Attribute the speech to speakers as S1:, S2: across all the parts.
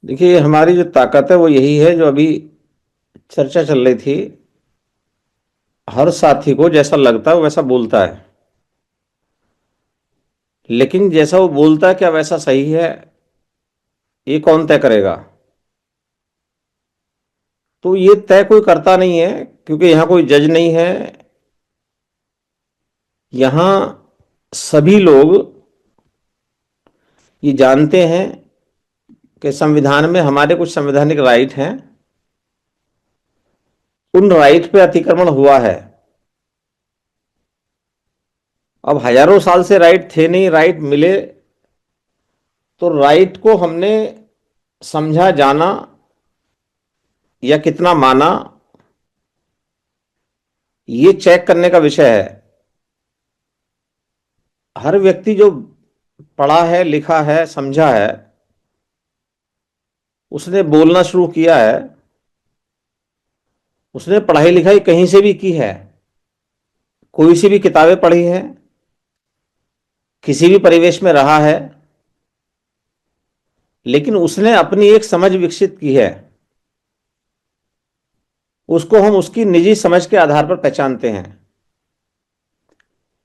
S1: देखिए, हमारी जो ताकत है वो यही है जो अभी चर्चा चल रही थी। हर साथी को जैसा लगता है वो वैसा बोलता है, लेकिन जैसा वो बोलता है क्या वैसा सही है, ये कौन तय करेगा? तो ये तय कोई करता नहीं है, क्योंकि यहाँ कोई जज नहीं है। यहाँ सभी लोग ये जानते हैं कि संविधान में हमारे कुछ संवैधानिक राइट हैं। उन राइट पे अतिक्रमण हुआ है। अब हजारों साल से राइट थे नहीं, राइट मिले, तो राइट को हमने समझा, जाना या कितना माना, ये चेक करने का विषय है। हर व्यक्ति जो पढ़ा है, लिखा है, समझा है, उसने बोलना शुरू किया है, उसने पढ़ाई लिखाई कहीं से भी की है, कोई सी भी किताबें पढ़ी है, किसी भी परिवेश में रहा है, लेकिन उसने अपनी एक समझ विकसित की है। उसको हम उसकी निजी समझ के आधार पर पहचानते हैं।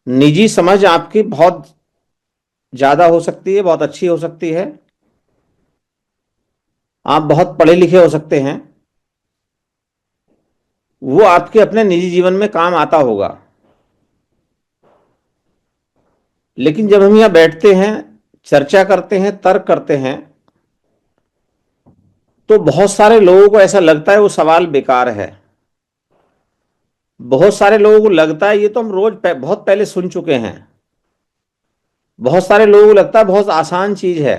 S1: निजी समझ आपकी बहुत ज्यादा हो सकती है, बहुत अच्छी हो सकती है, आप बहुत पढ़े लिखे हो सकते हैं, वो आपके अपने निजी जीवन में काम आता होगा। लेकिन जब हम यहां बैठते हैं, चर्चा करते हैं, तर्क करते हैं, तो बहुत सारे लोगों को ऐसा लगता है वो सवाल बेकार है। बहुत सारे लोगों को लगता है ये तो हम रोज बहुत पहले सुन चुके हैं। बहुत सारे लोगों को लगता है बहुत आसान चीज है।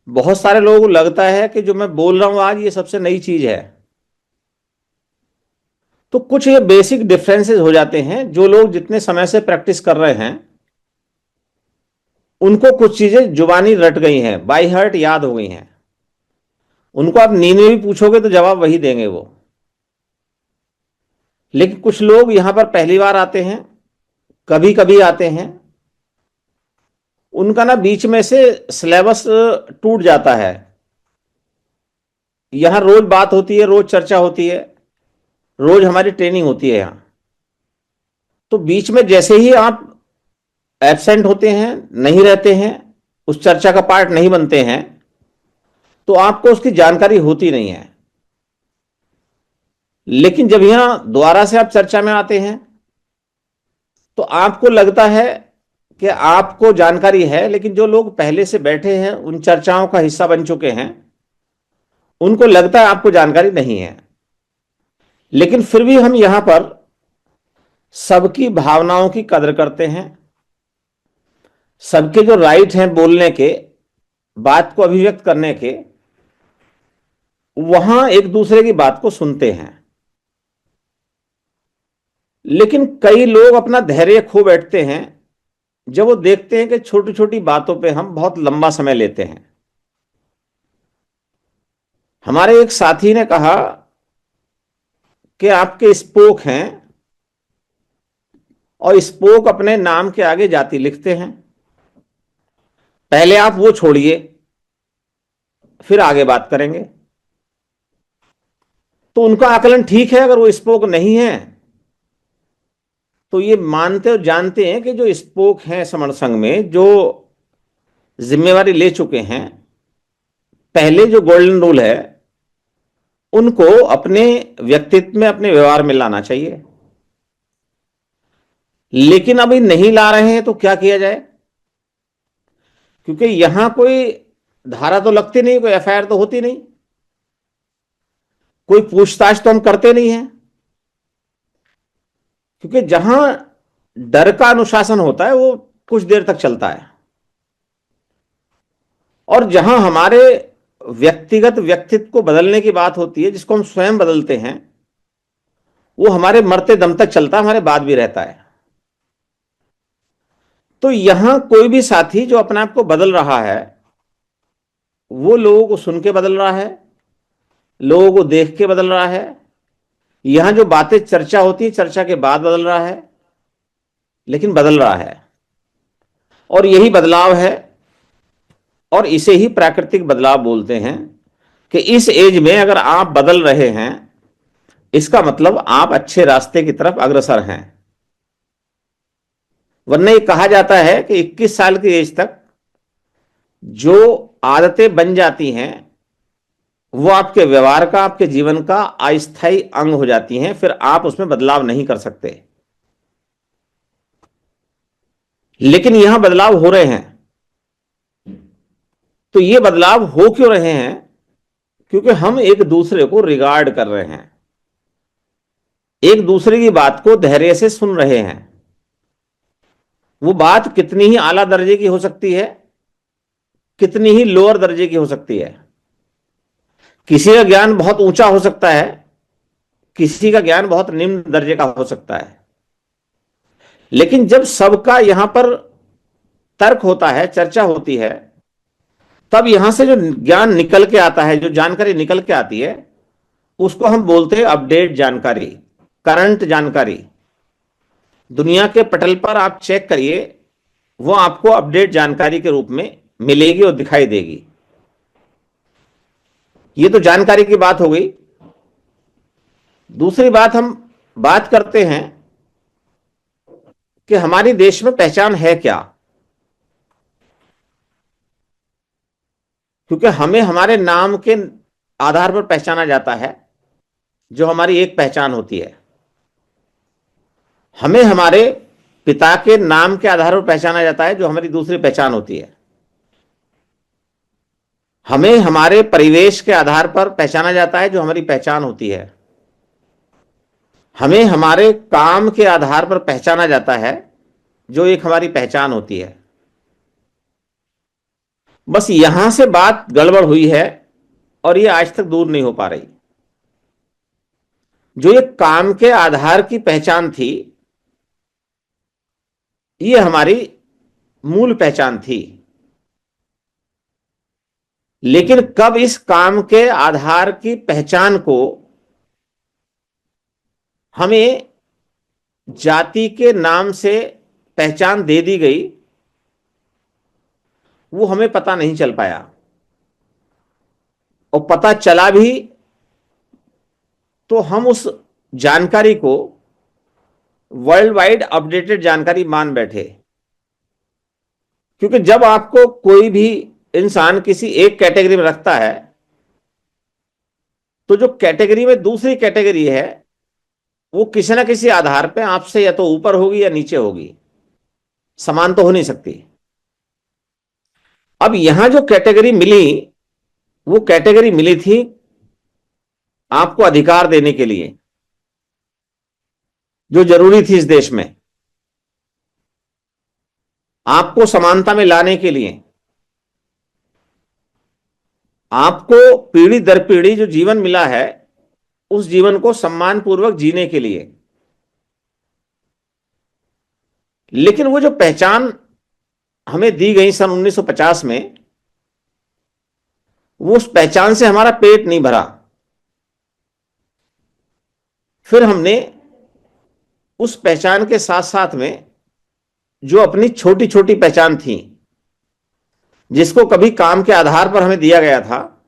S1: बहुत सारे लोगों को लगता है कि जो मैं बोल रहा हूं आज ये सबसे नई चीज है। तो कुछ ये बेसिक डिफरेंसेस हो जाते हैं। जो लोग जितने समय से प्रैक्टिस कर रहे हैं उनको कुछ चीजें जुबानी रट गई हैं, बाई हार्ट याद हो गई हैं। उनको आप नींद में भी पूछोगे तो जवाब वही देंगे वो। लेकिन कुछ लोग यहां पर पहली बार आते हैं, कभी कभी आते हैं, उनका ना बीच में से सिलेबस टूट जाता है। यहां रोज बात होती है, रोज चर्चा होती है, रोज हमारी ट्रेनिंग होती है यहां। तो बीच में जैसे ही आप एब्सेंट होते हैं, नहीं रहते हैं, उस चर्चा का पार्ट नहीं बनते हैं, तो आपको उसकी जानकारी होती नहीं है। लेकिन जब यहां दोबारा से आप चर्चा में आते हैं तो आपको लगता है कि आपको जानकारी है, लेकिन जो लोग पहले से बैठे हैं, उन चर्चाओं का हिस्सा बन चुके हैं, उनको लगता है आपको जानकारी नहीं है। लेकिन फिर भी हम यहां पर सबकी भावनाओं की कदर करते हैं। सबके जो राइट हैं बोलने के, बात को अभिव्यक्त करने के, वहां एक दूसरे की बात को सुनते हैं। लेकिन कई लोग अपना धैर्य खो बैठते हैं जब वो देखते हैं कि छोटी छोटी बातों पे हम बहुत लंबा समय लेते हैं। हमारे एक साथी ने कहा कि आपके स्पोक हैं और स्पोक अपने नाम के आगे जाति लिखते हैं। पहले आप वो छोड़िए, फिर आगे बात करेंगे। तो उनका आकलन ठीक है। अगर वो स्पोक नहीं है तो ये मानते और जानते हैं कि जो स्पोक हैं समण संघ में, जो जिम्मेवारी ले चुके हैं, पहले जो गोल्डन रूल है उनको अपने व्यक्तित्व में, अपने व्यवहार में लाना चाहिए। लेकिन अभी नहीं ला रहे हैं तो क्या किया जाए? क्योंकि यहां कोई धारा तो लगती नहीं, कोई एफआईआर तो होती नहीं, कोई पूछताछ तो हम करते नहीं है। क्योंकि जहां डर का अनुशासन होता है वो कुछ देर तक चलता है, और जहां हमारे व्यक्तिगत व्यक्तित्व को बदलने की बात होती है, जिसको हम स्वयं बदलते हैं, वो हमारे मरते दम तक चलता है, हमारे बाद भी रहता है। तो यहां कोई भी साथी जो अपने आप को बदल रहा है, वो लोगों को सुन के बदल रहा है, लोगों को देख के बदल रहा है। यहां जो बातें चर्चा होती है, चर्चा के बाद बदल रहा है, लेकिन बदल रहा है। और यही बदलाव है और इसे ही प्राकृतिक बदलाव बोलते हैं कि इस एज में अगर आप बदल रहे हैं, इसका मतलब आप अच्छे रास्ते की तरफ अग्रसर हैं। वरना ये कहा जाता है कि 21 साल की एज तक जो आदतें बन जाती हैं वो आपके व्यवहार का, आपके जीवन का अस्थायी अंग हो जाती हैं, फिर आप उसमें बदलाव नहीं कर सकते। लेकिन यहां बदलाव हो रहे हैं। तो ये बदलाव हो क्यों रहे हैं? क्योंकि हम एक दूसरे को रिगार्ड कर रहे हैं, एक दूसरे की बात को धैर्य से सुन रहे हैं। वो बात कितनी ही आला दर्जे की हो सकती है, कितनी ही लोअर दर्जे की हो सकती है। किसी का ज्ञान बहुत ऊंचा हो सकता है, किसी का ज्ञान बहुत निम्न दर्जे का हो सकता है। लेकिन जब सबका यहां पर तर्क होता है, चर्चा होती है, तब यहां से जो ज्ञान निकल के आता है, जो जानकारी निकल के आती है, उसको हम बोलते हैं अपडेट जानकारी, करंट जानकारी। दुनिया के पटल पर आप चेक करिए, वो आपको अपडेट जानकारी के रूप में मिलेगी और दिखाई देगी। ये तो जानकारी की बात हो गई। दूसरी बात हम बात करते हैं कि हमारी देश में पहचान है क्या। क्योंकि हमें हमारे नाम के आधार पर पहचाना जाता है, जो हमारी एक पहचान होती है। हमें हमारे पिता के नाम के आधार पर पहचाना जाता है, जो हमारी दूसरी पहचान होती है। हमें हमारे परिवेश के आधार पर पहचाना जाता है, जो हमारी पहचान होती है। हमें हमारे काम के आधार पर पहचाना जाता है, जो एक हमारी पहचान होती है। बस यहां से बात गड़बड़ हुई है और ये आज तक दूर नहीं हो पा रही। जो ये काम के आधार की पहचान थी, ये हमारी मूल पहचान थी। लेकिन कब इस काम के आधार की पहचान को हमें जाति के नाम से पहचान दे दी गई, वो हमें पता नहीं चल पाया। और पता चला भी तो हम उस जानकारी को वर्ल्ड वाइड अपडेटेड जानकारी मान बैठे। क्योंकि जब आपको कोई भी इंसान किसी एक कैटेगरी में रखता है, तो जो कैटेगरी में दूसरी कैटेगरी है, वो किसी ना किसी आधार पे आपसे या तो ऊपर होगी या नीचे होगी, समान तो हो नहीं सकती। अब यहां जो कैटेगरी मिली, वो कैटेगरी मिली थी आपको अधिकार देने के लिए, जो जरूरी थी इस देश में, आपको समानता में लाने के लिए, आपको पीढ़ी दर पीढ़ी जो जीवन मिला है, उस जीवन को सम्मानपूर्वक जीने के लिए। लेकिन वो जो पहचान हमें दी गई सन 1950 में, वो उस पहचान से हमारा पेट नहीं भरा। फिर हमने उस पहचान के साथ साथ में जो अपनी छोटी छोटी पहचान थी, जिसको कभी काम के आधार पर हमें दिया गया था,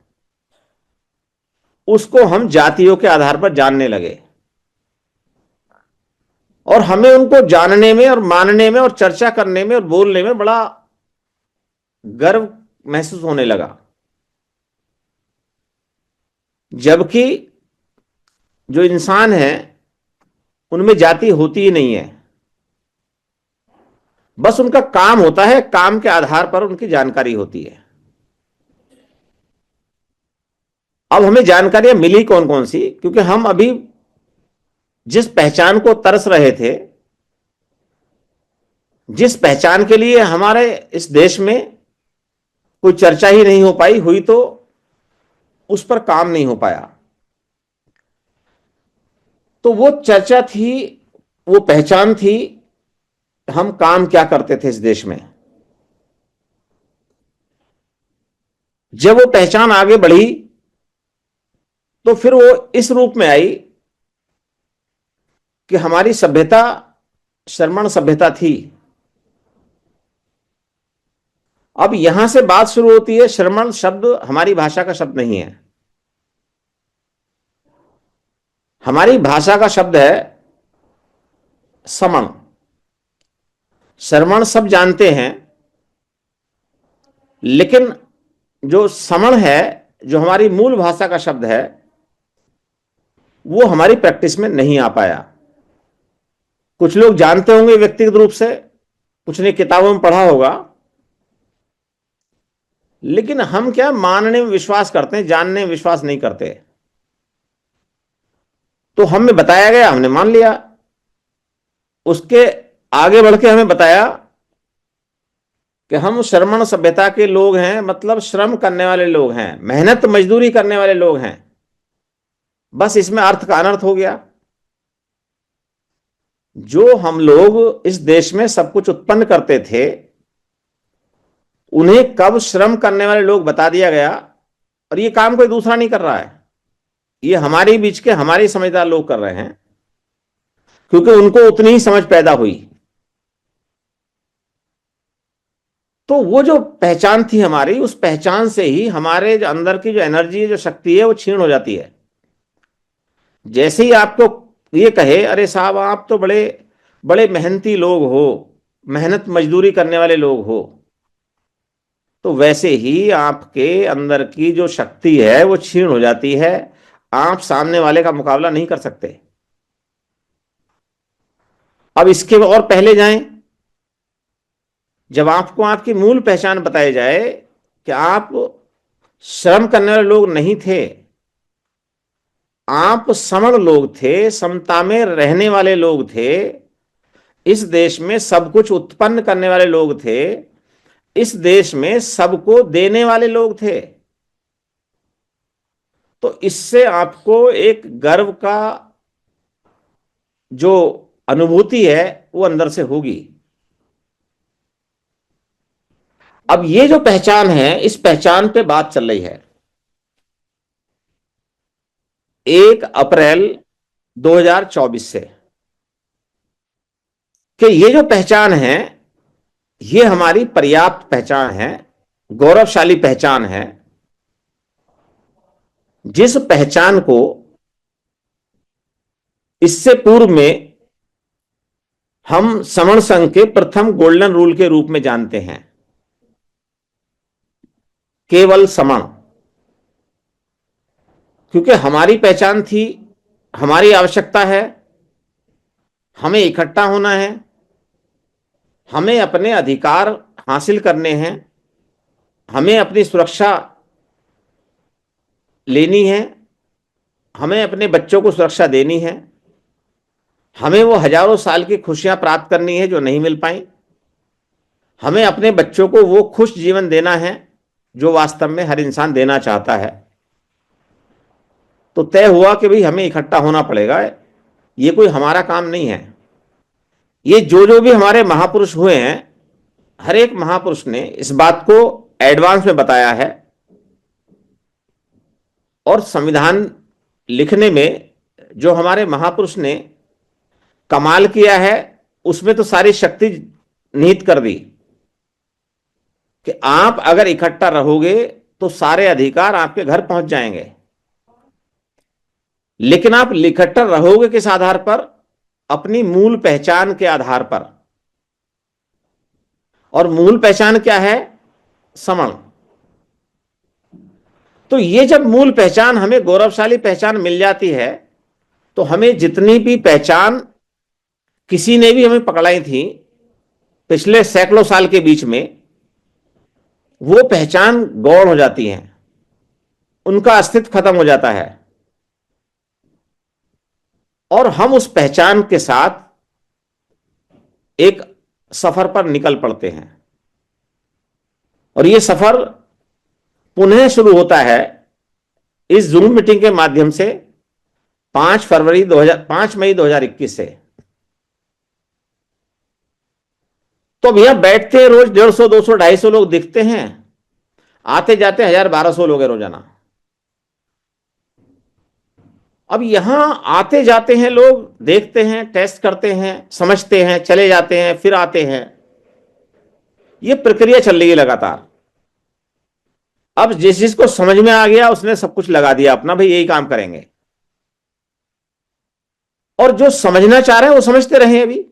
S1: उसको हम जातियों के आधार पर जानने लगे। और हमें उनको जानने में और मानने में और चर्चा करने में और बोलने में बड़ा गर्व महसूस होने लगा। जबकि जो इंसान है, उनमें जाति होती ही नहीं है। बस उनका काम होता है, काम के आधार पर उनकी जानकारी होती है। अब हमें जानकारियां मिली कौन कौन सी? क्योंकि हम अभी जिस पहचान को तरस रहे थे, जिस पहचान के लिए हमारे इस देश में कोई चर्चा ही नहीं हो पाई, हुई तो उस पर काम नहीं हो पाया। तो वो चर्चा थी, वो पहचान थी, हम काम क्या करते थे इस देश में। जब वो पहचान आगे बढ़ी, तो फिर वो इस रूप में आई कि हमारी सभ्यता श्रमण सभ्यता थी। अब यहां से बात शुरू होती है। श्रवण शब्द हमारी भाषा का शब्द नहीं है, हमारी भाषा का शब्द है समण। श्रवण सब जानते हैं, लेकिन जो समण है, जो हमारी मूल भाषा का शब्द है, वो हमारी प्रैक्टिस में नहीं आ पाया। कुछ लोग जानते होंगे व्यक्तिगत रूप से, कुछ ने किताबों में पढ़ा होगा, लेकिन हम क्या मानने में विश्वास करते हैं, जानने में विश्वास नहीं करते। तो हमें बताया गया, हमने मान लिया। उसके आगे बढ़ के हमें बताया कि हम श्रमण सभ्यता के लोग हैं, मतलब श्रम करने वाले लोग हैं, मेहनत मजदूरी करने वाले लोग हैं। बस इसमें अर्थ का अनर्थ हो गया। जो हम लोग इस देश में सब कुछ उत्पन्न करते थे, उन्हें कब श्रम करने वाले लोग बता दिया गया। और ये काम कोई दूसरा नहीं कर रहा है, ये हमारे बीच के हमारे समझदार लोग कर रहे हैं, क्योंकि उनको उतनी ही समझ पैदा हुई। तो वो जो पहचान थी हमारी, उस पहचान से ही हमारे जो अंदर की जो एनर्जी, जो शक्ति है, वो क्षीण हो जाती है। जैसे ही आपको ये कहे, अरे साहब आप तो बड़े बड़े मेहनती लोग हो, मेहनत मजदूरी करने वाले लोग हो, तो वैसे ही आपके अंदर की जो शक्ति है वो क्षीण हो जाती है। आप सामने वाले का मुकाबला नहीं कर सकते। अब इसके और पहले जाएं, जब आपको आपकी मूल पहचान बताई जाए कि आप श्रम करने वाले लोग नहीं थे, आप समण लोग थे, समता में रहने वाले लोग थे, इस देश में सब कुछ उत्पन्न करने वाले लोग थे, इस देश में सबको देने वाले लोग थे, तो इससे आपको एक गर्व का जो अनुभूति है वो अंदर से होगी। अब ये जो पहचान है, इस पहचान पे बात चल रही है। 1 अप्रैल 2024 से कि ये जो पहचान है, ये हमारी पर्याप्त पहचान है, गौरवशाली पहचान है, जिस पहचान को इससे पूर्व में हम समण संघ के प्रथम गोल्डन रूल के रूप में जानते हैं, केवल समण। क्योंकि हमारी पहचान थी, हमारी आवश्यकता है, हमें इकट्ठा होना है, हमें अपने अधिकार हासिल करने हैं, हमें अपनी सुरक्षा लेनी है, हमें अपने बच्चों को सुरक्षा देनी है, हमें वो हजारों साल की खुशियां प्राप्त करनी है जो नहीं मिल पाई, हमें अपने बच्चों को वो खुश जीवन देना है जो वास्तव में हर इंसान देना चाहता है। तो तय हुआ कि भाई हमें इकट्ठा होना पड़ेगा, ये कोई हमारा काम नहीं है। ये जो भी हमारे महापुरुष हुए हैं, हर एक महापुरुष ने इस बात को एडवांस में बताया है। और संविधान लिखने में जो हमारे महापुरुष ने कमाल किया है, उसमें तो सारी शक्ति निहित कर दी कि आप अगर इकट्ठा रहोगे तो सारे अधिकार आपके घर पहुंच जाएंगे। लेकिन आप इकट्ठा रहोगे किस आधार पर? अपनी मूल पहचान के आधार पर। और मूल पहचान क्या है? समण। तो ये जब मूल पहचान, हमें गौरवशाली पहचान मिल जाती है, तो हमें जितनी भी पहचान किसी ने भी हमें पकड़ाई थी पिछले सैकड़ों साल के बीच में, वो पहचान गौण हो जाती है, उनका अस्तित्व खत्म हो जाता है, और हम उस पहचान के साथ एक सफर पर निकल पड़ते हैं। और ये सफर पुनः शुरू होता है इस जूम मीटिंग के माध्यम से 5 मई 2021 से। तो भैया बैठते हैं रोज 150, 200, 250 लोग दिखते हैं, आते जाते 1000-1200 लोग हैं रोजाना। अब यहां आते जाते हैं लोग, देखते हैं, टेस्ट करते हैं, समझते हैं, चले जाते हैं, फिर आते हैं। यह प्रक्रिया चल रही है लगातार। अब जिसको समझ में आ गया उसने सब कुछ लगा दिया अपना, भाई यही काम करेंगे। और जो समझना चाह रहे हैं वो समझते रहे अभी।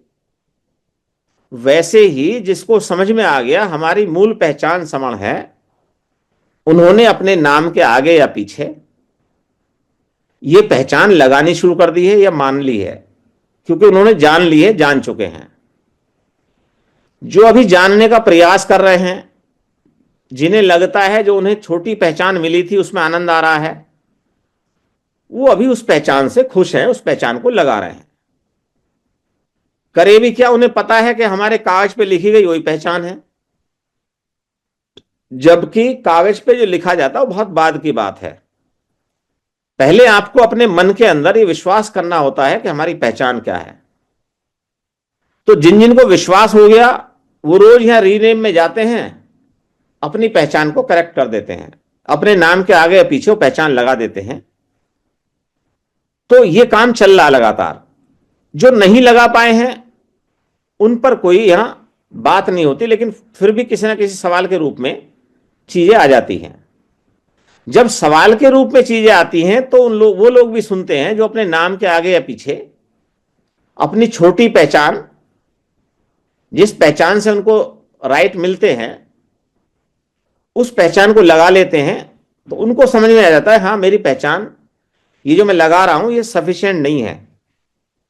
S1: वैसे ही जिसको समझ में आ गया हमारी मूल पहचान समण है, उन्होंने अपने नाम के आगे या पीछे ये पहचान लगानी शुरू कर दी है या मान ली है, क्योंकि उन्होंने जान ली है, जान चुके हैं। जो अभी जानने का प्रयास कर रहे हैं, जिन्हें लगता है जो उन्हें छोटी पहचान मिली थी उसमें आनंद आ रहा है, वो अभी उस पहचान से खुश हैं, उस पहचान को लगा रहे हैं। करे भी क्या, उन्हें पता है कि हमारे कागज पे लिखी गई वही पहचान है, जबकि कागज पे जो लिखा जाता है वो बहुत बाद की बात है। पहले आपको अपने मन के अंदर ये विश्वास करना होता है कि हमारी पहचान क्या है। तो जिन जिन को विश्वास हो गया वो रोज यहां रीनेम में जाते हैं, अपनी पहचान को करेक्ट कर देते हैं, अपने नाम के आगे या पीछे वो पहचान लगा देते हैं। तो ये काम चल रहा लगातार। जो नहीं लगा पाए हैं उन पर कोई यहां बात नहीं होती, लेकिन फिर भी किसी ना किसी सवाल के रूप में चीजें आ जाती हैं। जब सवाल के रूप में चीजें आती हैं तो वो लोग भी सुनते हैं जो अपने नाम के आगे या पीछे अपनी छोटी पहचान, जिस पहचान से उनको राइट मिलते हैं, उस पहचान को लगा लेते हैं। तो उनको समझ में आ जाता है, हाँ मेरी पहचान, ये जो मैं लगा रहा हूं ये सफिशिएंट नहीं है,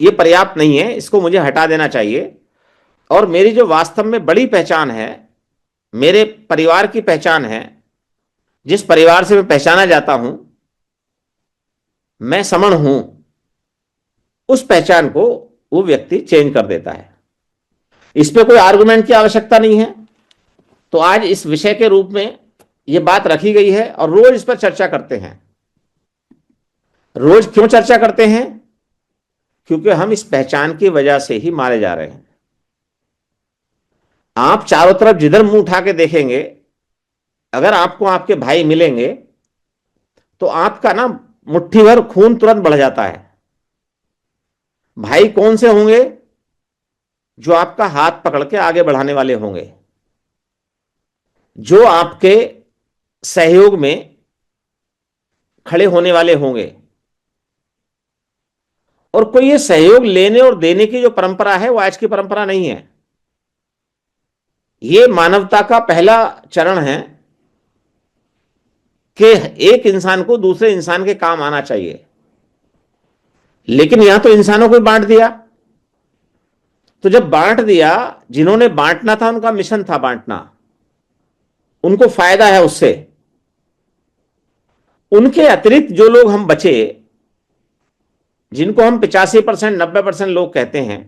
S1: ये पर्याप्त नहीं है, इसको मुझे हटा देना चाहिए। और मेरी जो वास्तव में बड़ी पहचान है, मेरे परिवार की पहचान है, जिस परिवार से मैं पहचाना जाता हूं, मैं समण हूं, उस पहचान को वो व्यक्ति चेंज कर देता है। इस पे कोई आर्गुमेंट की आवश्यकता नहीं है। तो आज इस विषय के रूप में ये बात रखी गई है और रोज इस पर चर्चा करते हैं। रोज क्यों चर्चा करते हैं? क्योंकि हम इस पहचान की वजह से ही मारे जा रहे हैं। आप चारों तरफ जिधर मुंह उठा के देखेंगे, अगर आपको आपके भाई मिलेंगे तो आपका ना मुट्ठी भर खून तुरंत बढ़ जाता है। भाई कौन से होंगे? जो आपका हाथ पकड़ के आगे बढ़ाने वाले होंगे, जो आपके सहयोग में खड़े होने वाले होंगे। और कोई ये सहयोग लेने और देने की जो परंपरा है वो आज की परंपरा नहीं है। ये मानवता का पहला चरण है कि एक इंसान को दूसरे इंसान के काम आना चाहिए। लेकिन यहां तो इंसानों को बांट दिया। तो जब बांट दिया, जिन्होंने बांटना था उनका मिशन था बांटना, उनको फायदा है उससे। उनके अतिरिक्त जो लोग हम बचे, जिनको हम 85% 90% लोग कहते हैं,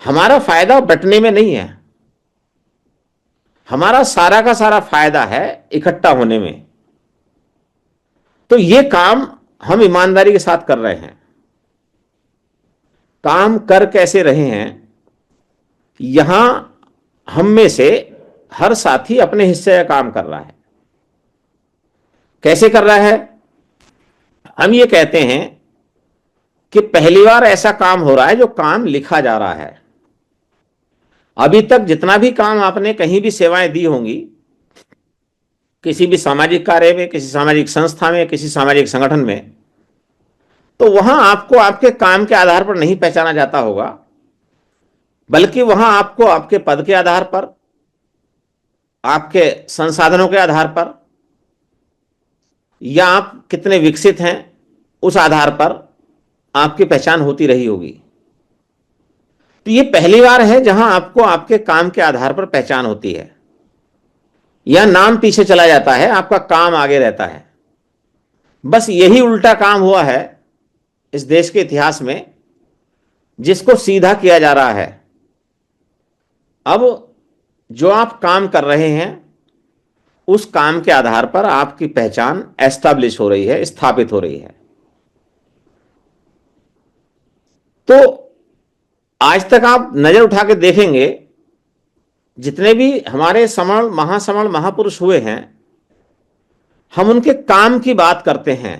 S1: हमारा फायदा बंटने में नहीं है, हमारा सारा का सारा फायदा है इकट्ठा होने में। तो ये काम हम ईमानदारी के साथ कर रहे हैं। काम कर कैसे रहे हैं? यहां हम में से हर साथी अपने हिस्से का काम कर रहा है। कैसे कर रहा है? हम ये कहते हैं कि पहली बार ऐसा काम हो रहा है जो काम लिखा जा रहा है। अभी तक जितना भी काम आपने कहीं भी सेवाएं दी होंगी, किसी भी सामाजिक कार्य में, किसी सामाजिक संस्था में, किसी सामाजिक संगठन में, तो वहां आपको आपके काम के आधार पर नहीं पहचाना जाता होगा, बल्कि वहां आपको आपके पद के आधार पर, आपके संसाधनों के आधार पर, या आप कितने विकसित हैं उस आधार पर आपकी पहचान होती रही होगी। तो ये पहली बार है जहां आपको आपके काम के आधार पर पहचान होती है। या नाम पीछे चला जाता है, आपका काम आगे रहता है। बस यही उल्टा काम हुआ है इस देश के इतिहास में, जिसको सीधा किया जा रहा है। अब जो आप काम कर रहे हैं उस काम के आधार पर आपकी पहचान एस्टैब्लिश हो रही है, स्थापित हो रही है। तो आज तक आप नजर उठा के देखेंगे, जितने भी हमारे समण महासमण महापुरुष हुए हैं, हम उनके काम की बात करते हैं।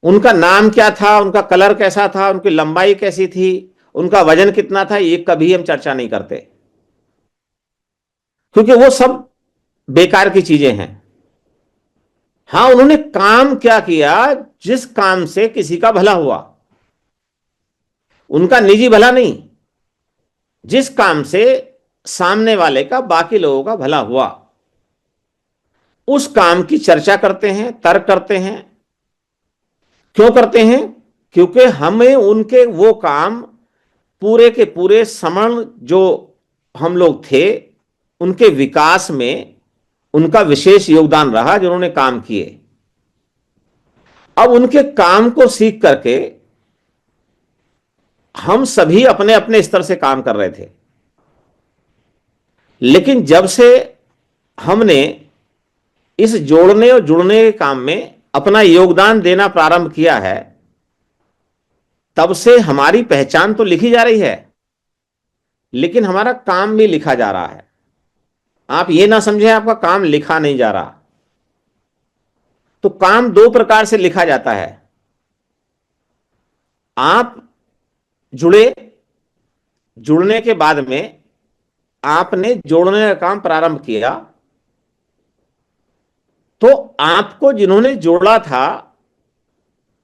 S1: उनका नाम क्या था, उनका कलर कैसा था, उनकी लंबाई कैसी थी, उनका वजन कितना था, ये कभी हम चर्चा नहीं करते। क्योंकि वो सब बेकार की चीजें हैं। हाँ, उन्होंने काम क्या किया, जिस काम से किसी का भला हुआ, उनका निजी भला नहीं, जिस काम से सामने वाले का, बाकी लोगों का भला हुआ, उस काम की चर्चा करते हैं, तर्क करते हैं। क्यों करते हैं? क्योंकि हमें उनके वो काम पूरे के पूरे समण जो हम लोग थे, उनके विकास में उनका विशेष योगदान रहा, जिन्होंने काम किए। अब उनके काम को सीख करके हम सभी अपने अपने स्तर से काम कर रहे थे, लेकिन जब से हमने इस जोड़ने और जुड़ने के काम में अपना योगदान देना प्रारंभ किया है, तब से हमारी पहचान तो लिखी जा रही है, लेकिन हमारा काम भी लिखा जा रहा है। आप ये ना समझें आपका काम लिखा नहीं जा रहा। तो काम दो प्रकार से लिखा जाता है। आप जुड़े, जुड़ने के बाद में आपने जोड़ने का काम प्रारंभ किया, तो आपको जिन्होंने जोड़ा था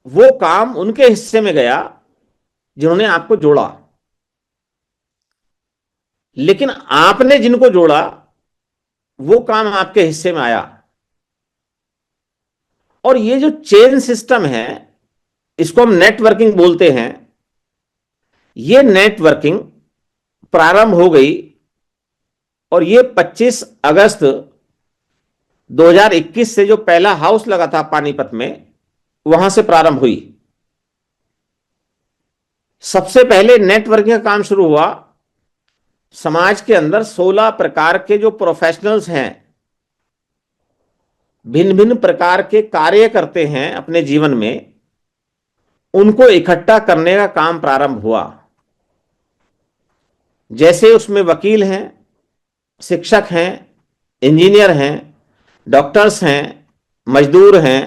S1: वो काम उनके हिस्से में गया जिन्होंने आपको जोड़ा, लेकिन आपने जिनको जोड़ा वो काम आपके हिस्से में आया। और ये जो चेन सिस्टम है, इसको हम नेटवर्किंग बोलते हैं। ये नेटवर्किंग प्रारंभ हो गई और ये 25 अगस्त 2021 से जो पहला हाउस लगा था पानीपत में, वहां से प्रारंभ हुई। सबसे पहले नेटवर्किंग का काम शुरू हुआ। समाज के अंदर 16 प्रकार के जो प्रोफेशनल्स हैं, भिन्न भिन्न प्रकार के कार्य करते हैं अपने जीवन में, उनको इकट्ठा करने का काम प्रारंभ हुआ। जैसे उसमें वकील हैं, शिक्षक हैं, इंजीनियर हैं, डॉक्टर्स हैं, मजदूर हैं।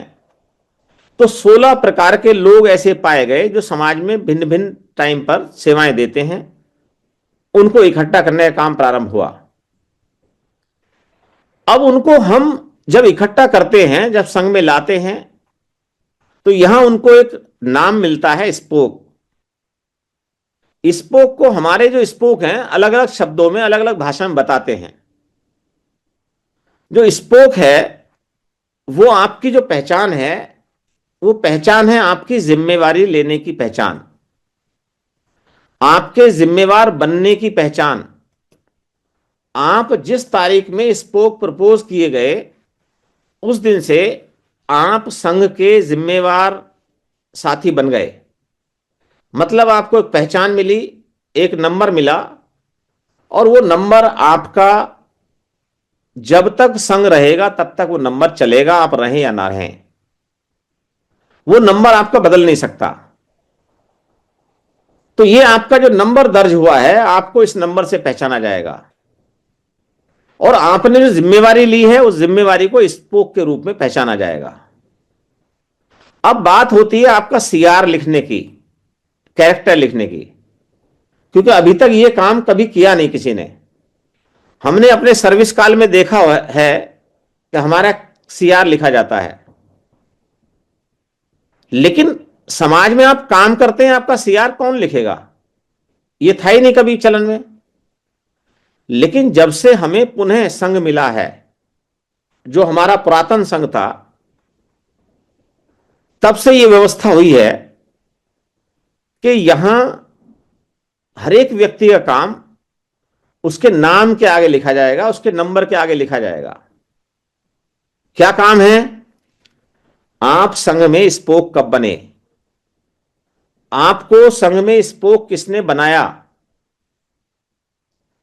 S1: तो 16 प्रकार के लोग ऐसे पाए गए जो समाज में भिन्न भिन्न टाइम पर सेवाएं देते हैं। उनको इकट्ठा करने का काम प्रारंभ हुआ। अब उनको हम जब इकट्ठा करते हैं, जब संघ में लाते हैं, तो यहां उनको एक नाम मिलता है, स्पोक। स्पोक को हमारे जो स्पोक हैं अलग अलग शब्दों में, अलग अलग भाषा में बताते हैं। जो स्पोक है वो आपकी जो पहचान है, वो पहचान है आपकी जिम्मेवारी लेने की पहचान, आपके जिम्मेवार बनने की पहचान। आप जिस तारीख में स्पोक प्रपोज किए गए, उस दिन से आप संघ के जिम्मेवार साथी बन गए। मतलब आपको एक पहचान मिली, एक नंबर मिला, और वो नंबर आपका जब तक संघ रहेगा तब तक वो नंबर चलेगा, आप रहें या ना रहें। वो नंबर आपका बदल नहीं सकता। तो ये आपका जो नंबर दर्ज हुआ है, आपको इस नंबर से पहचाना जाएगा। और आपने जो जिम्मेवारी ली है, उस जिम्मेवारी को स्पोक के रूप में पहचाना जाएगा। अब बात होती है आपका सीआर लिखने की, कैरेक्टर लिखने की, क्योंकि अभी तक ये काम कभी किया नहीं किसी ने। हमने अपने सर्विस काल में देखा है कि हमारा सीआर लिखा जाता है, लेकिन समाज में आप काम करते हैं, आपका सीआर कौन लिखेगा? ये था ही नहीं कभी चलन में। लेकिन जब से हमें पुनः संघ मिला है, जो हमारा पुरातन संघ था, तब से यह व्यवस्था हुई है कि यहां हर एक व्यक्ति का काम उसके नाम के आगे लिखा जाएगा, उसके नंबर के आगे लिखा जाएगा। क्या काम है? आप संघ में स्पोक कब बने? आपको संघ में स्पोक किसने बनाया?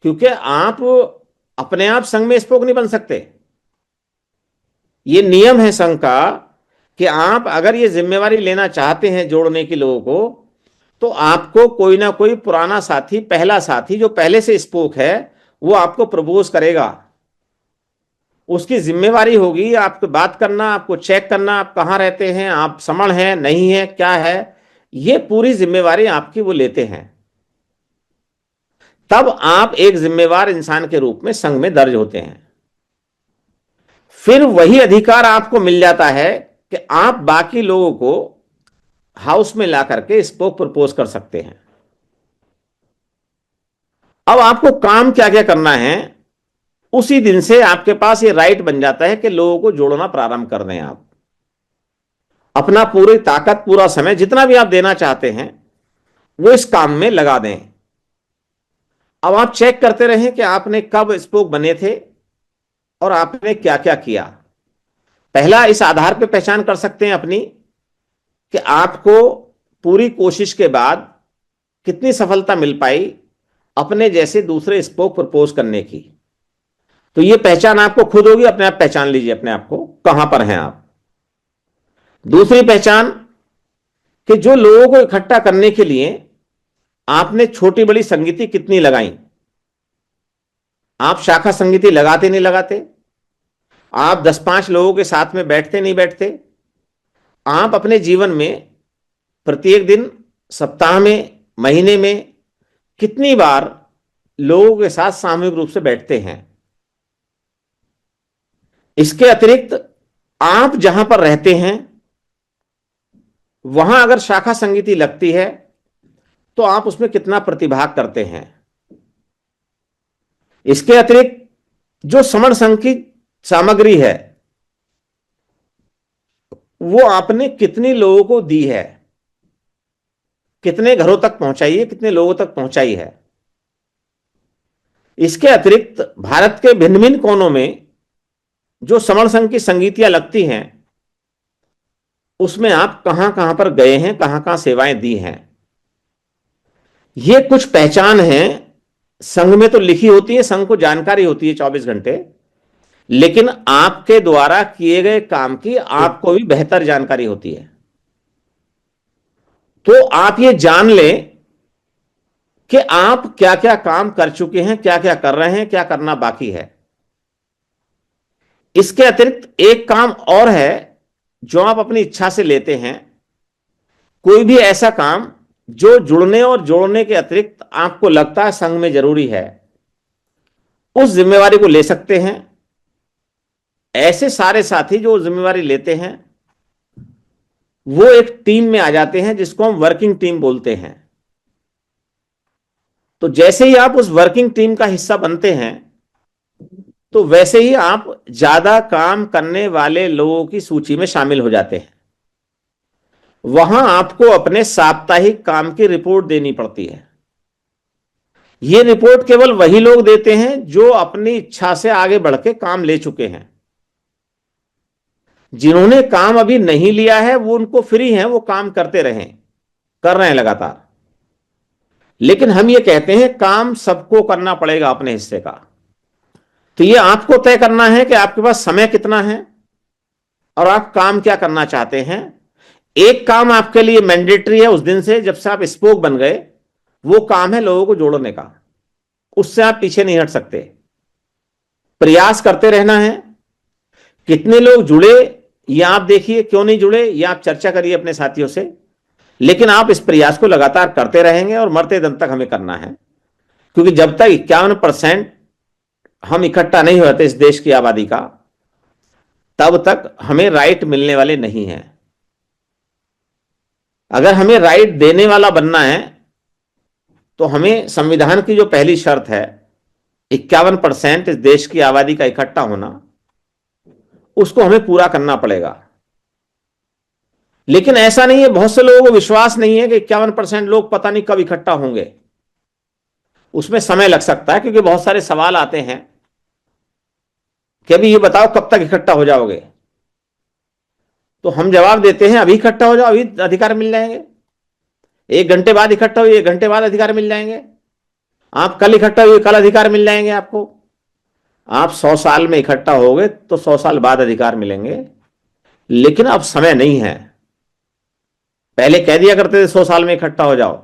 S1: क्योंकि आप अपने आप संघ में स्पोक नहीं बन सकते। ये नियम है संघ का कि आप अगर ये जिम्मेवारी लेना चाहते हैं जोड़ने की लोगों को, तो आपको कोई ना कोई पुराना साथी, पहला साथी जो पहले से स्पोक है, वो आपको प्रपोज करेगा। उसकी जिम्मेवारी होगी आपको बात करना, आपको चेक करना, आप कहां रहते हैं, आप समण हैं नहीं है, क्या है, ये पूरी जिम्मेवारी आपकी वो लेते हैं। तब आप एक जिम्मेवार इंसान के रूप में संघ में दर्ज होते हैं। फिर वही अधिकार आपको मिल जाता है कि आप बाकी लोगों को हाउस में ला करके स्पोक प्रपोज कर सकते हैं। अब आपको काम क्या क्या करना है, उसी दिन से आपके पास ये राइट बन जाता है कि लोगों को जोड़ना प्रारंभ कर दें। आप अपना पूरी ताकत, पूरा समय, जितना भी आप देना चाहते हैं, वो इस काम में लगा दें। अब आप चेक करते रहें कि आपने कब स्पोक बने थे और आपने क्या क्या किया। पहला, इस आधार पर पहचान कर सकते हैं अपनी कि आपको पूरी कोशिश के बाद कितनी सफलता मिल पाई अपने जैसे दूसरे स्पोक प्रपोज करने की। तो ये पहचान आपको खुद होगी, अपने आप पहचान लीजिए अपने आप को कहां पर हैं आप। दूसरी पहचान कि जो लोगों को इकट्ठा करने के लिए आपने छोटी बड़ी संगीति कितनी लगाई। आप शाखा संगीति लगाते नहीं लगाते, आप 10-5 लोगों के साथ में बैठते नहीं बैठते, आप अपने जीवन में प्रत्येक दिन, सप्ताह में, महीने में कितनी बार लोगों के साथ सामूहिक रूप से बैठते हैं। इसके अतिरिक्त आप जहां पर रहते हैं वहां अगर शाखा संगीति लगती है तो आप उसमें कितना प्रतिभाग करते हैं। इसके अतिरिक्त जो समण संघ की सामग्री है वो आपने कितने लोगों को दी है, कितने घरों तक पहुंचाई है, कितने लोगों तक पहुंचाई है। इसके अतिरिक्त भारत के भिन्न भिन्न कोनों में जो समण संघ की संगीतियां लगती हैं उसमें आप कहां कहां पर गए हैं, कहां कहां सेवाएं दी हैं। ये कुछ पहचान है। संघ में तो लिखी होती है, संघ को जानकारी होती है 24 घंटे, लेकिन आपके द्वारा किए गए काम की आपको भी बेहतर जानकारी होती है। तो आप ये जान लें कि आप क्या क्या काम कर चुके हैं, क्या क्या कर रहे हैं, क्या करना बाकी है। इसके अतिरिक्त एक काम और है जो आप अपनी इच्छा से लेते हैं। कोई भी ऐसा काम जो जुड़ने और जोड़ने के अतिरिक्त आपको लगता है संघ में जरूरी है, उस जिम्मेवारी को ले सकते हैं। ऐसे सारे साथी जो जिम्मेवारी लेते हैं वो एक टीम में आ जाते हैं जिसको हम वर्किंग टीम बोलते हैं। तो जैसे ही आप उस वर्किंग टीम का हिस्सा बनते हैं तो वैसे ही आप ज्यादा काम करने वाले लोगों की सूची में शामिल हो जाते हैं। वहां आपको अपने साप्ताहिक काम की रिपोर्ट देनी पड़ती है। यह रिपोर्ट केवल वही लोग देते हैं जो अपनी इच्छा से आगे बढ़ के काम ले चुके हैं। जिन्होंने काम अभी नहीं लिया है वो उनको फ्री है, वो काम करते रहें, कर रहे हैं लगातार। लेकिन हम ये कहते हैं काम सबको करना पड़ेगा अपने हिस्से का। तो ये आपको तय करना है कि आपके पास समय कितना है और आप काम क्या करना चाहते हैं। एक काम आपके लिए मैंडेटरी है उस दिन से जब से आप स्पोक बन गए, वो काम है लोगों को जोड़ने का। उससे आप पीछे नहीं हट सकते, प्रयास करते रहना है। कितने लोग जुड़े या आप देखिए, क्यों नहीं जुड़े या आप चर्चा करिए अपने साथियों से, लेकिन आप इस प्रयास को लगातार करते रहेंगे और मरते दम तक हमें करना है। क्योंकि जब तक 51% हम इकट्ठा नहीं होते इस देश की आबादी का, तब तक हमें राइट मिलने वाले नहीं हैं। अगर हमें राइट देने वाला बनना है तो हमें संविधान की जो पहली शर्त है 51% इस देश की आबादी का इकट्ठा होना, उसको हमें पूरा करना पड़ेगा। लेकिन ऐसा नहीं है, बहुत से लोगों को विश्वास नहीं है कि 51% लोग पता नहीं कब इकट्ठा होंगे। उसमें समय लग सकता है क्योंकि बहुत सारे सवाल आते हैं कि अभी ये बताओ कब तक इकट्ठा हो जाओगे। तो हम जवाब देते हैं अभी इकट्ठा हो जाओ, अभी अधिकार मिल जाएंगे। 1 घंटे बाद इकट्ठा हुए, 1 घंटे बाद अधिकार मिल जाएंगे। आप कल इकट्ठा हुए, कल अधिकार मिल जाएंगे आपको। आप 100 साल में इकट्ठा होगे तो 100 साल बाद अधिकार मिलेंगे। लेकिन अब समय नहीं है। पहले कह दिया करते थे 100 साल में इकट्ठा हो जाओ,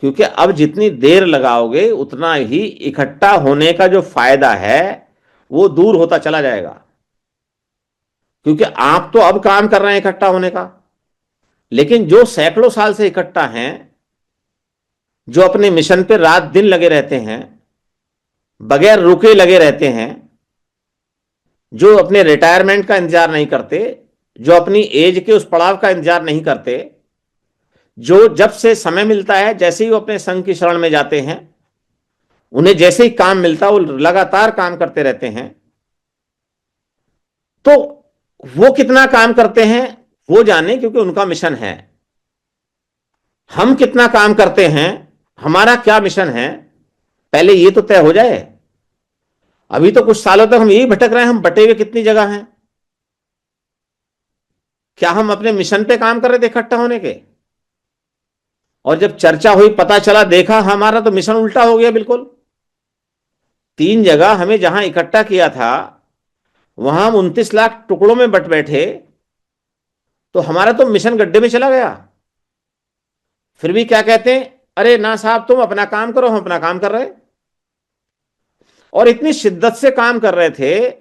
S1: क्योंकि अब जितनी देर लगाओगे उतना ही इकट्ठा होने का जो फायदा है वो दूर होता चला जाएगा। क्योंकि आप तो अब काम कर रहे हैं इकट्ठा होने का, लेकिन जो सैकड़ों साल से इकट्ठा हैं, जो अपने मिशन पे रात दिन लगे रहते हैं, बगैर रुके लगे रहते हैं, जो अपने रिटायरमेंट का इंतजार नहीं करते, जो अपनी एज के उस पड़ाव का इंतजार नहीं करते, जो जब से समय मिलता है जैसे ही वो अपने संघ की शरण में जाते हैं, उन्हें जैसे ही काम मिलता वो लगातार काम करते रहते हैं। तो वो कितना काम करते हैं वो जाने, क्योंकि उनका मिशन है। हम कितना काम करते हैं, हमारा क्या मिशन है, पहले ये तो तय हो जाए। अभी तो कुछ सालों तक हम यही भटक रहे हैं, हम बटे हुए कितनी जगह हैं। क्या हम अपने मिशन पे काम कर रहे थे इकट्ठा होने के? और जब चर्चा हुई, पता चला, देखा, हमारा तो मिशन उल्टा हो गया बिल्कुल। 3 जगह हमें जहां इकट्ठा किया था, वहां हम 29 लाख टुकड़ों में बट बैठे, तो हमारा तो मिशन गड्ढे में चला गया। फिर भी क्या कहते हैं, अरे ना साहब तुम अपना काम करो, हम अपना काम कर रहे। और इतनी शिद्दत से काम कर रहे थे।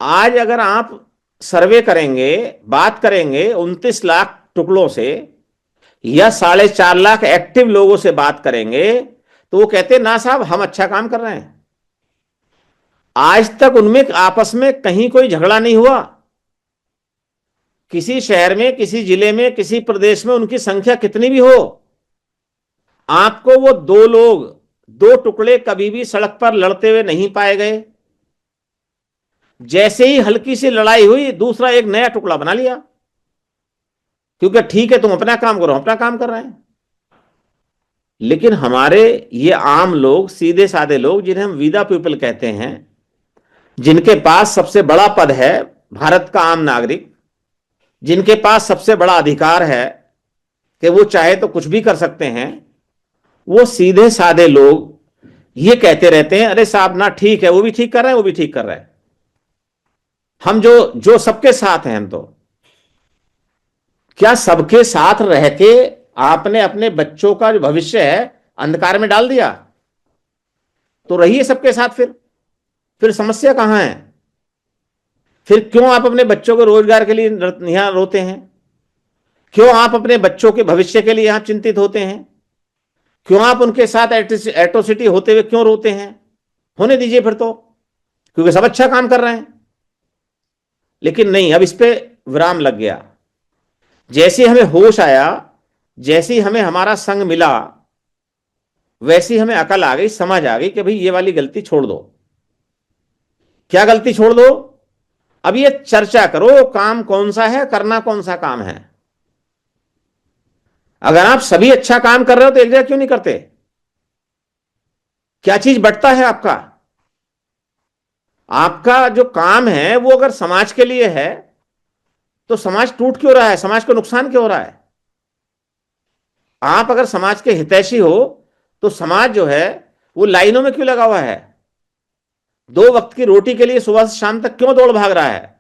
S1: आज अगर आप सर्वे करेंगे, बात करेंगे 29 लाख टुकड़ों से, या 4.5 लाख एक्टिव लोगों से बात करेंगे, तो वो कहते ना साहब हम अच्छा काम कर रहे हैं। आज तक उनमें आपस में कहीं कोई झगड़ा नहीं हुआ। किसी शहर में, किसी जिले में, किसी प्रदेश में उनकी संख्या कितनी भी हो, आपको वो 2 लोग, 2 टुकड़े कभी भी सड़क पर लड़ते हुए नहीं पाए गए। जैसे ही हल्की सी लड़ाई हुई, दूसरा एक नया टुकड़ा बना लिया, क्योंकि ठीक है तुम अपना काम करो, हम अपना काम कर रहे हैं। लेकिन हमारे ये आम लोग, सीधे साधे लोग, जिन्हें हम वीदा पीपल कहते हैं, जिनके पास सबसे बड़ा पद है, भारत का आम नागरिक, जिनके पास सबसे बड़ा अधिकार है कि वो चाहे तो कुछ भी कर सकते हैं, वो सीधे साधे लोग ये कहते रहते हैं, अरे साहब ना ठीक है, वो भी ठीक कर रहे हैं, वो भी ठीक कर रहे हैं, हम जो जो सबके साथ हैं। हम तो क्या सबके साथ रह के आपने अपने बच्चों का जो भविष्य है अंधकार में डाल दिया? तो रहिए सबके साथ। फिर समस्या कहां है? फिर क्यों आप अपने बच्चों को रोजगार के लिए यहां रोते हैं? क्यों आप अपने बच्चों के भविष्य के लिए यहां चिंतित होते हैं? क्यों आप उनके साथ एट्रोसिटी होते हुए क्यों रोते हैं? होने दीजिए फिर तो, क्योंकि सब अच्छा काम कर रहे हैं। लेकिन नहीं, अब इस पे विराम लग गया। जैसे हमें होश आया, जैसे ही हमें हमारा संग मिला, वैसी हमें अकल आ गई, समझ आ गई कि भाई ये वाली गलती छोड़ दो। क्या गलती छोड़ दो? अब ये चर्चा करो काम कौन सा है, करना कौन सा काम है। अगर आप सभी अच्छा काम कर रहे हो तो एक जगह क्यों नहीं करते? क्या चीज बटता है आपका? आपका जो काम है वो अगर समाज के लिए है, तो समाज टूट क्यों रहा है, समाज को नुकसान क्यों हो रहा है? आप अगर समाज के हितैषी हो, तो समाज जो है वो लाइनों में क्यों लगा हुआ है? 2 वक्त की रोटी के लिए सुबह से शाम तक क्यों दौड़ भाग रहा है?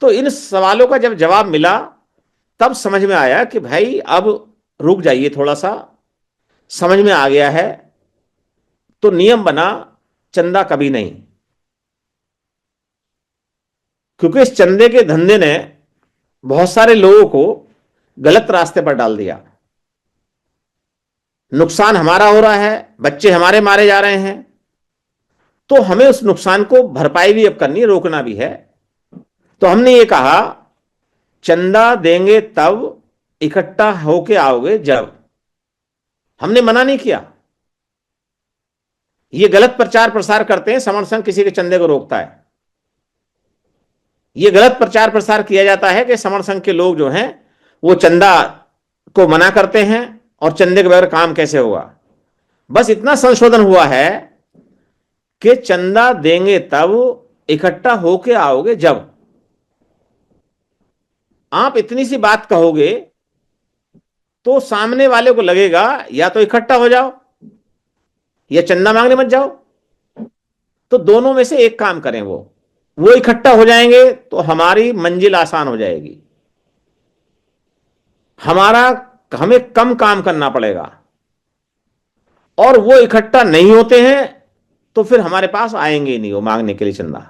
S1: तो इन सवालों का जब जवाब मिला, तब समझ में आया कि भाई अब रुक जाइए थोड़ा सा। समझ में आ गया है, तो नियम बना, चंदा कभी नहीं। क्योंकि इस चंदे के धंधे ने बहुत सारे लोगों को गलत रास्ते पर डाल दिया। नुकसान हमारा हो रहा है, बच्चे हमारे मारे जा रहे हैं, तो हमें उस नुकसान को भरपाई भी अब करनी है, रोकना भी है। तो हमने ये कहा, चंदा देंगे तब, इकट्ठा होके आओगे जब। हमने मना नहीं किया। ये गलत प्रचार प्रसार करते हैं, समर संघ किसी के चंदे को रोकता है। ये गलत प्रचार प्रसार किया जाता है कि समर संघ के लोग जो हैं वो चंदा को मना करते हैं, और चंदे के बगैर काम कैसे होगा। बस इतना संशोधन हुआ है कि चंदा देंगे तब, इकट्ठा होके आओगे जब। आप इतनी सी बात कहोगे तो सामने वाले को लगेगा या तो इकट्ठा हो जाओ या चंदा मांगने मत जाओ। तो दोनों में से एक काम करें, वो इकट्ठा हो जाएंगे तो हमारी मंजिल आसान हो जाएगी। हमारा हमें कम काम करना पड़ेगा। और वो इकट्ठा नहीं होते हैं तो फिर हमारे पास आएंगे ही नहीं वो मांगने के लिए चंदा।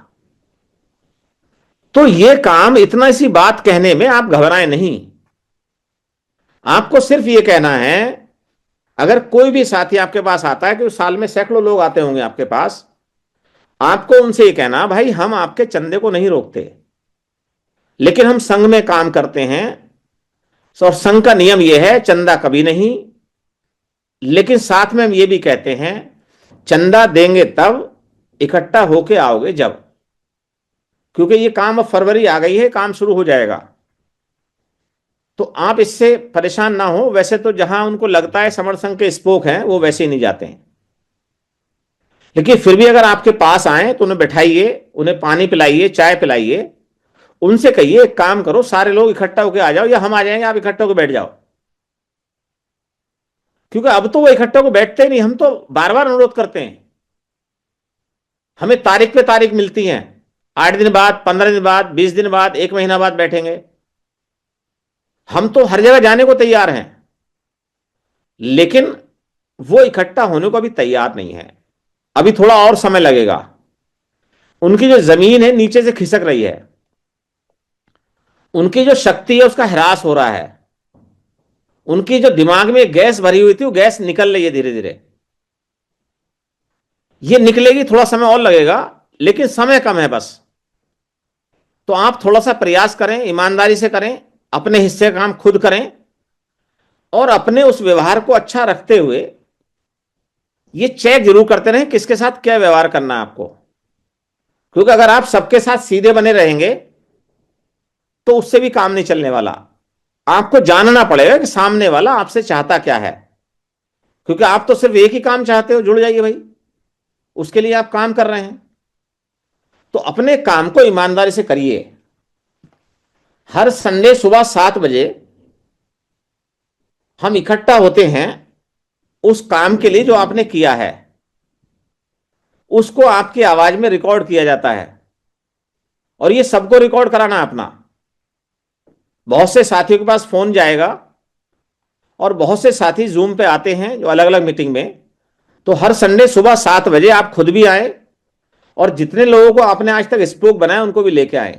S1: तो ये काम, इतना सी बात कहने में आप घबराएं नहीं। आपको सिर्फ ये कहना है, अगर कोई भी साथी आपके पास आता है, कि साल में सैकड़ों लोग आते होंगे आपके पास, आपको उनसे ये कहना, भाई हम आपके चंदे को नहीं रोकते, लेकिन हम संघ में काम करते हैं और संघ का नियम यह है चंदा कभी नहीं, लेकिन साथ में हम ये भी कहते हैं चंदा देंगे तब, इकट्ठा होके आओगे जब, क्योंकि ये काम अब फरवरी आ गई है, काम शुरू हो जाएगा। तो आप इससे परेशान ना हो। वैसे तो जहां उनको लगता है समर संघ के स्पोक हैं वो वैसे ही नहीं जाते हैं, लेकिन फिर भी अगर आपके पास आए तो उन्हें बैठाइए, उन्हें पानी पिलाइए, चाय पिलाइए, उनसे कहिए एक काम करो सारे लोग इकट्ठा होकर आ जाओ, या हम आ जाएंगे, आप इकट्ठा होकर बैठ जाओ। क्योंकि अब तो वो इकट्ठा होकर बैठते ही नहीं, हम तो बार बार अनुरोध करते हैं, हमें तारीख पे तारीख मिलती हैं, 8 दिन बाद, 15 दिन बाद, 20 दिन बाद, 1 महीना बाद बैठेंगे। हम तो हर जगह जाने को तैयार हैं, लेकिन वो इकट्ठा होने को अभी तैयार नहीं है, अभी थोड़ा और समय लगेगा। उनकी जो जमीन है नीचे से खिसक रही है, उनकी जो शक्ति है उसका ह्रास हो रहा है, उनकी जो दिमाग में गैस भरी हुई थी वो गैस निकल रही है धीरे धीरे। ये निकलेगी, थोड़ा समय और लगेगा, लेकिन समय कम है बस। तो आप थोड़ा सा प्रयास करें, ईमानदारी से करें, अपने हिस्से का काम खुद करें, और अपने उस व्यवहार को अच्छा रखते हुए ये चेक जरूर करते रहें किसके साथ क्या व्यवहार करना है आपको। क्योंकि अगर आप सबके साथ सीधे बने रहेंगे तो उससे भी काम नहीं चलने वाला। आपको जानना पड़ेगा कि सामने वाला आपसे चाहता क्या है, क्योंकि आप तो सिर्फ एक ही काम चाहते हो, जुड़ जाइए भाई, उसके लिए आप काम कर रहे हैं। तो अपने काम को ईमानदारी से करिए। हर संडे सुबह 7 बजे हम इकट्ठा होते हैं उस काम के लिए जो आपने किया है, उसको आपकी आवाज में रिकॉर्ड किया जाता है, और ये सबको रिकॉर्ड कराना है अपना। बहुत से साथियों के पास फोन जाएगा, और बहुत से साथी जूम पे आते हैं जो अलग अलग मीटिंग में। तो हर संडे सुबह 7 बजे आप खुद भी आए, और जितने लोगों को आपने आज तक स्पोक बनाया उनको भी लेके आए,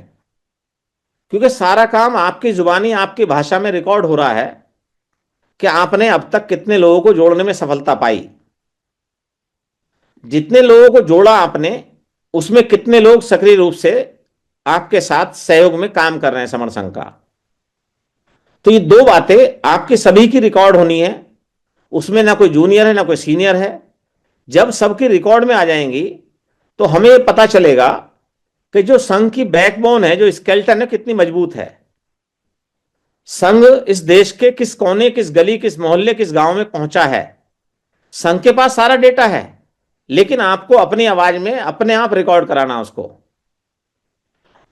S1: क्योंकि सारा काम आपकी जुबानी, आपकी भाषा में रिकॉर्ड हो रहा है कि आपने अब तक कितने लोगों को जोड़ने में सफलता पाई, जितने लोगों को जोड़ा आपने उसमें कितने लोग सक्रिय रूप से आपके साथ सहयोग में काम कर रहे हैं समर संघ का। तो ये दो बातें आपकी सभी की रिकॉर्ड होनी है, उसमें ना कोई जूनियर है ना कोई सीनियर है। जब सबकी रिकॉर्ड में आ जाएंगी तो हमें पता चलेगा कि जो संघ की बैकबोन है, जो स्केलेटन है, कितनी मजबूत है। संघ इस देश के किस कोने, किस गली, किस मोहल्ले, किस गांव में पहुंचा है, संघ के पास सारा डेटा है, लेकिन आपको अपनी आवाज में अपने आप रिकॉर्ड कराना उसको।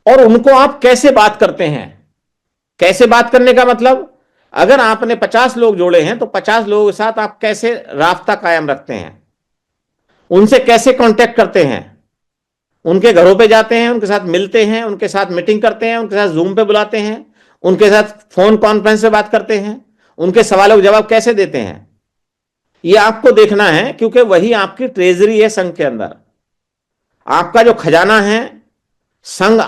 S1: और उनको आप कैसे बात करते हैं, कैसे बात करने का मतलब, अगर आपने 50 लोग जोड़े हैं तो 50 लोगों के साथ आप कैसे राब्ता कायम रखते हैं, उनसे कैसे कांटेक्ट करते हैं, उनके घरों पे जाते हैं, उनके साथ मिलते हैं, उनके साथ मीटिंग करते हैं, उनके साथ जूम पे बुलाते हैं, उनके साथ फोन कॉन्फ्रेंस पे बात करते हैं, उनके सवालों के जवाब कैसे देते हैं, ये आपको देखना है। क्योंकि वही आपकी ट्रेजरी है संघ के अंदर, आपका जो खजाना है। संघ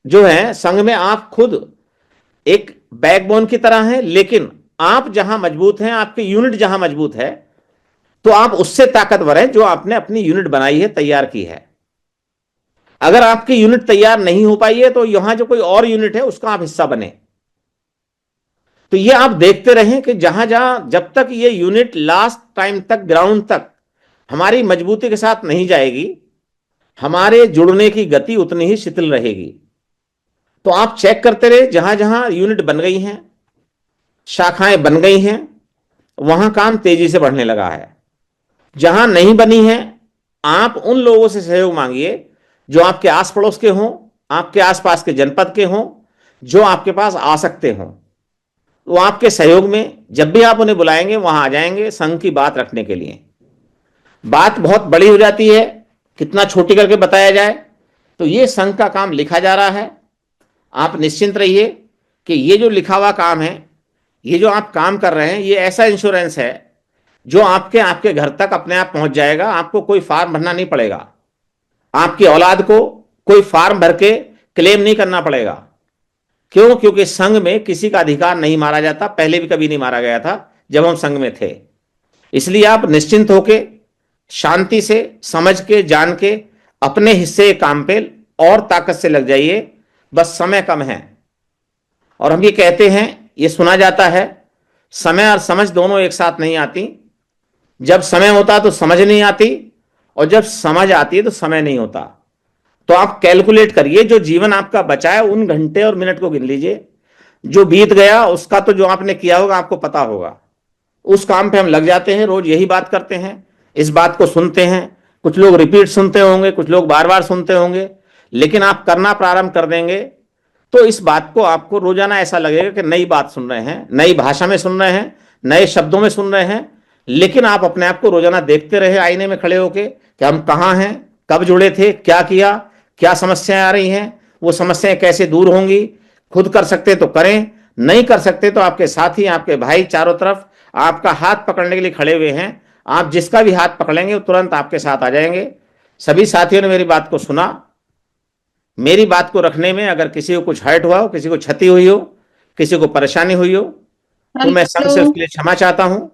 S1: जो है, संघ में आप खुद एक बैकबोन की तरह हैं, लेकिन आप जहां मजबूत हैं, आपकी यूनिट जहां मजबूत है, तो आप उससे ताकतवर हैं जो आपने अपनी यूनिट बनाई है, तैयार की है। अगर आपकी यूनिट तैयार नहीं हो पाई है तो यहां जो कोई और यूनिट है उसका आप हिस्सा बने। तो ये आप देखते रहें कि जहां जहां, जब तक ये यूनिट लास्ट टाइम तक, ग्राउंड तक हमारी मजबूती के साथ नहीं जाएगी, हमारे जुड़ने की गति उतनी ही शिथिल रहेगी। तो आप चेक करते रहे, जहां जहां यूनिट बन गई हैं, शाखाएं बन गई हैं, वहां काम तेजी से बढ़ने लगा है। जहां नहीं बनी है, आप उन लोगों से सहयोग मांगिए जो आपके आस पड़ोस के हों, आपके आसपास के जनपद के हों, जो आपके पास आ सकते हों। वो आपके सहयोग में जब भी आप उन्हें बुलाएंगे वहां आ जाएंगे संघ की बात रखने के लिए। बात बहुत बड़ी हो जाती है, कितना छोटी करके बताया जाए। तो ये संघ का काम लिखा जा रहा है, आप निश्चिंत रहिए कि ये जो लिखा हुआ काम है, ये जो आप काम कर रहे हैं, ये ऐसा इंश्योरेंस है जो आपके आपके घर तक अपने आप पहुंच जाएगा। आपको कोई फॉर्म भरना नहीं पड़ेगा, आपकी औलाद को कोई फॉर्म भर के क्लेम नहीं करना पड़ेगा। क्यों? क्योंकि संघ में किसी का अधिकार नहीं मारा जाता, पहले भी कभी नहीं मारा गया था जब हम संघ में थे। इसलिए आप निश्चिंत होके, शांति से, समझ के, जान के अपने हिस्से के काम पे और ताकत से लग जाइए, बस समय कम है। और हम ये कहते हैं, ये सुना जाता है, समय और समझ दोनों एक साथ नहीं आती। जब समय होता तो समझ नहीं आती, और जब समझ आती है तो समय नहीं होता। तो आप कैलकुलेट करिए, जो जीवन आपका बचा है उन घंटे और मिनट को गिन लीजिए। जो बीत गया उसका तो जो आपने किया होगा आपको पता होगा। उस काम पे हम लग जाते हैं, रोज यही बात करते हैं, इस बात को सुनते हैं। कुछ लोग रिपीट सुनते होंगे, कुछ लोग बार बार सुनते होंगे, लेकिन आप करना प्रारंभ कर देंगे तो इस बात को आपको रोजाना ऐसा लगेगा कि नई बात सुन रहे हैं, नई भाषा में सुन रहे हैं, नए शब्दों में सुन रहे हैं। लेकिन आप अपने आप को रोजाना देखते रहे आईने में खड़े होके कि हम कहाँ हैं, कब जुड़े थे, क्या किया, क्या समस्याएं आ रही हैं, वो समस्याएं कैसे दूर होंगी। खुद कर सकते तो करें, नहीं कर सकते तो आपके साथी, आपके भाई चारों तरफ आपका हाथ पकड़ने के लिए खड़े हुए हैं। आप जिसका भी हाथ पकड़ेंगे वो तुरंत आपके साथ आ जाएंगे। सभी साथियों ने मेरी बात को सुना। मेरी बात को रखने में अगर किसी को कुछ हर्ट हुआ हो, किसी को क्षति हुई हो, किसी को परेशानी हुई हो, तो मैं संघ से
S2: हेलो।
S1: उसके लिए क्षमा चाहता हूं।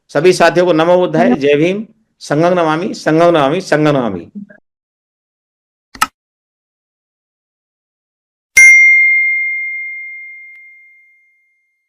S1: सभी साथियों को नमो बुद्धाय, जय भीम, संघं नमामि, संघं नमामि, संघं नमामि।